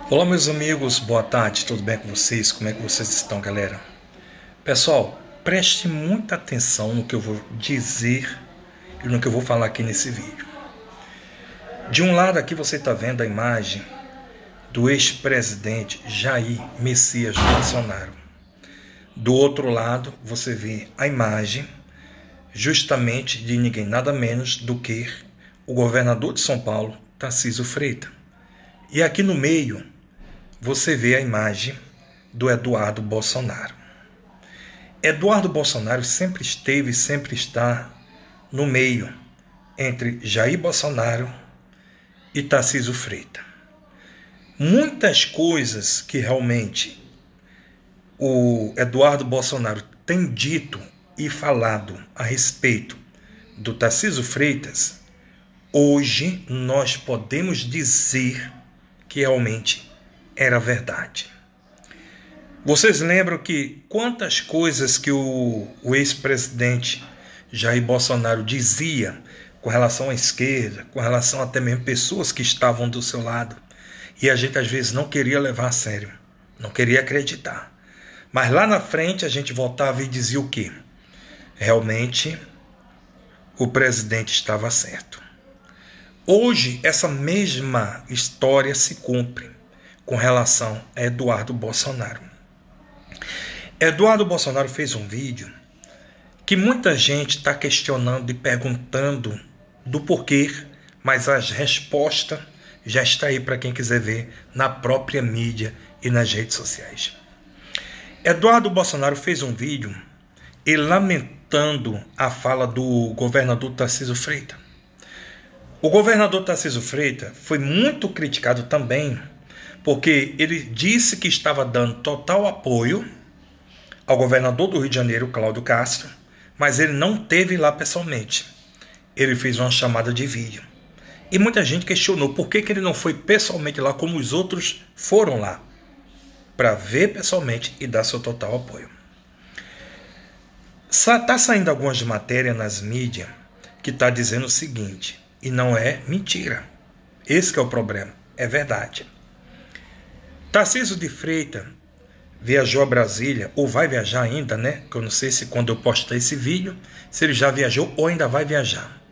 Olá meus amigos, boa tarde, tudo bem com vocês? Como é que vocês estão, galera? Pessoal, preste muita atenção no que eu vou dizer e no que eu vou falar aqui nesse vídeo. De um lado aqui você está vendo a imagem do ex-presidente Jair Messias Bolsonaro. Do outro lado você vê a imagem justamente de ninguém nada menos do que o governador de São Paulo, Tarcísio Freitas. E aqui no meio você vê a imagem do Eduardo Bolsonaro. Eduardo Bolsonaro sempre esteve e sempre está no meio entre Jair Bolsonaro e Tarcísio Freitas. Muitas coisas que realmente o Eduardo Bolsonaro tem dito e falado a respeito do Tarcísio Freitas, hoje nós podemos dizer que realmente era verdade. Vocês lembram que quantas coisas que o ex-presidente Jair Bolsonaro dizia com relação à esquerda, com relação até mesmo pessoas que estavam do seu lado, e a gente às vezes não queria levar a sério, não queria acreditar. Mas lá na frente a gente voltava e dizia o quê? Realmente o presidente estava certo. Hoje essa mesma história se cumpre com relação a Eduardo Bolsonaro. Eduardo Bolsonaro fez um vídeo que muita gente está questionando e perguntando do porquê, mas a resposta já está aí para quem quiser ver na própria mídia e nas redes sociais. Eduardo Bolsonaro fez um vídeo e lamentando a fala do governador Tarcísio Freitas. O governador Tarcísio Freitas foi muito criticado também porque ele disse que estava dando total apoio ao governador do Rio de Janeiro, Cláudio Castro, mas ele não esteve lá pessoalmente. Ele fez uma chamada de vídeo. E muita gente questionou por que ele não foi pessoalmente lá como os outros foram lá, para ver pessoalmente e dar seu total apoio. Está saindo algumas matérias nas mídias que está dizendo o seguinte, e não é mentira. Esse que é o problema, é verdade. Tarcísio de Freitas viajou a Brasília, ou vai viajar ainda, né? Que eu não sei se quando eu postar esse vídeo, se ele já viajou ou ainda vai viajar.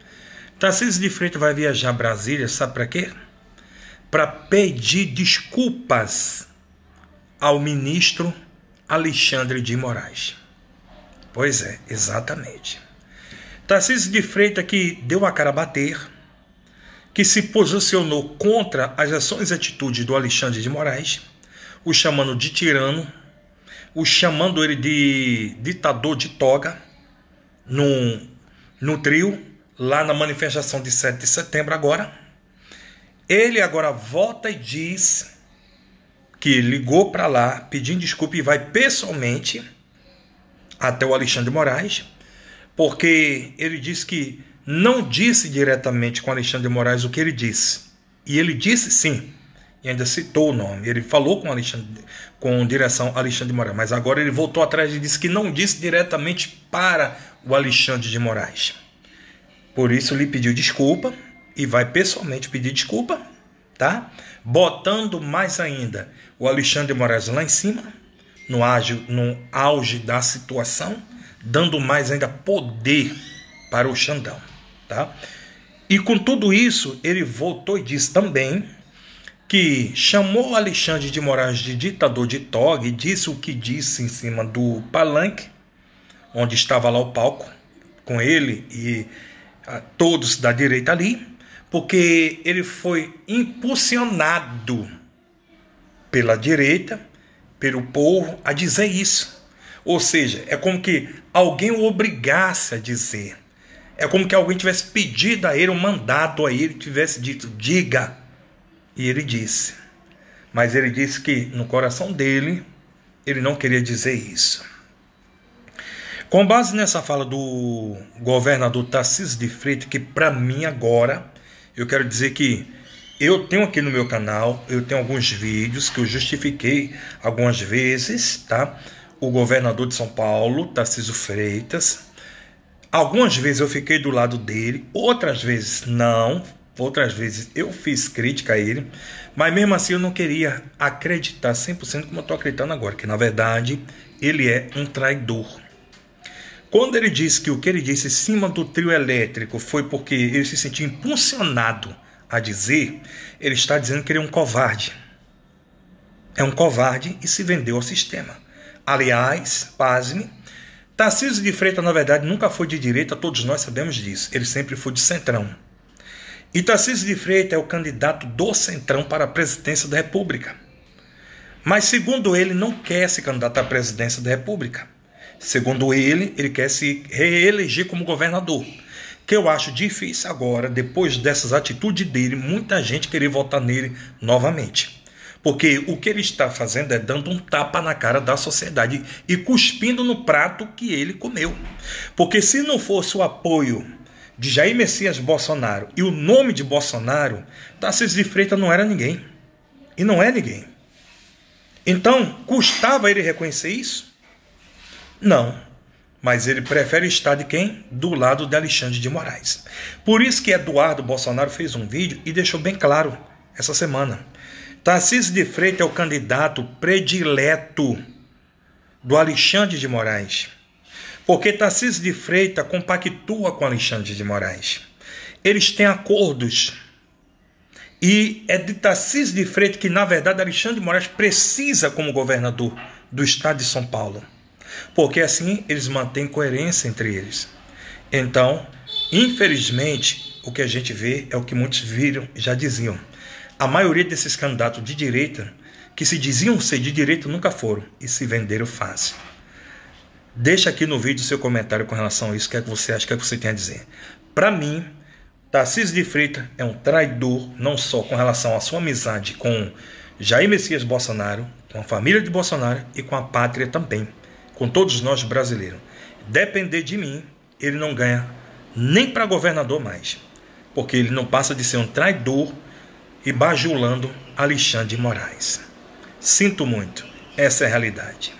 Tarcísio de Freitas vai viajar a Brasília, sabe para quê? Para pedir desculpas ao ministro Alexandre de Moraes. Pois é, exatamente. Tarcísio de Freitas que deu a cara a bater, que se posicionou contra as ações e atitudes do Alexandre de Moraes, o chamando de tirano, o chamando ele de ditador de toga, no trio, lá na manifestação de 7 de setembro agora. Ele agora volta e diz que ligou para lá pedindo desculpa e vai pessoalmente até o Alexandre de Moraes, porque ele disse que não disse diretamente com Alexandre de Moraes o que ele disse. E ele disse sim, e ainda citou o nome. Ele falou com direção a Alexandre de Moraes, mas agora ele voltou atrás e disse que não disse diretamente para o Alexandre de Moraes. Por isso ele pediu desculpa e vai pessoalmente pedir desculpa, tá? Botando mais ainda o Alexandre de Moraes lá em cima, no auge da situação, dando mais ainda poder para o Xandão, tá? E com tudo isso, ele voltou e disse também que chamou Alexandre de Moraes de ditador de toga e disse o que disse em cima do palanque, onde estava lá o palco, com ele e todos da direita ali, porque ele foi impulsionado pela direita, pelo povo, a dizer isso. Ou seja, é como que alguém o obrigasse a dizer. É como que alguém tivesse pedido a ele, um mandato a ele, tivesse dito, diga. E ele disse. Mas ele disse que no coração dele, ele não queria dizer isso. Com base nessa fala do governador Tarcísio de Freitas, que para mim agora, eu quero dizer que eu tenho aqui no meu canal, eu tenho alguns vídeos que eu justifiquei algumas vezes, tá? O governador de São Paulo, Tarcísio Freitas. Algumas vezes eu fiquei do lado dele, outras vezes não, outras vezes eu fiz crítica a ele, mas mesmo assim eu não queria acreditar 100% como eu estou acreditando agora, que na verdade ele é um traidor. Quando ele disse que o que ele disse em cima do trio elétrico foi porque ele se sentiu impulsionado a dizer, ele está dizendo que ele é um covarde. É um covarde e se vendeu ao sistema. Aliás, pasme, Tarcísio de Freitas, na verdade, nunca foi de direita, todos nós sabemos disso. Ele sempre foi de centrão. E Tarcísio de Freitas é o candidato do centrão para a presidência da República. Mas, segundo ele, não quer se candidatar à presidência da República. Segundo ele quer se reeleger como governador. Que eu acho difícil agora, depois dessas atitudes dele, muita gente querer votar nele novamente. Porque o que ele está fazendo é dando um tapa na cara da sociedade e cuspindo no prato que ele comeu. Porque se não fosse o apoio de Jair Messias Bolsonaro e o nome de Bolsonaro, Tarcísio de Freitas não era ninguém. E não é ninguém. Então, custava ele reconhecer isso? Não. Mas ele prefere estar de quem? Do lado de Alexandre de Moraes. Por isso que Eduardo Bolsonaro fez um vídeo e deixou bem claro essa semana. Tarcísio de Freitas é o candidato predileto do Alexandre de Moraes. Porque Tarcísio de Freitas compactua com Alexandre de Moraes. Eles têm acordos. E é de Tarcísio de Freitas que, na verdade, Alexandre de Moraes precisa como governador do estado de São Paulo. Porque assim eles mantêm coerência entre eles. Então, infelizmente, o que a gente vê é o que muitos viram e já diziam. A maioria desses candidatos de direita, que se diziam ser de direita, nunca foram e se venderam fácil. Deixa aqui no vídeo seu comentário com relação a isso, o que é que você acha, o que é que você tem a dizer. Para mim, Tarcísio de Freitas é um traidor, não só com relação à sua amizade com Jair Messias Bolsonaro, com a família de Bolsonaro e com a pátria também, com todos nós brasileiros. Depender de mim, ele não ganha nem para governador mais, porque ele não passa de ser um traidor e bajulando Alexandre de Moraes. Sinto muito, essa é a realidade.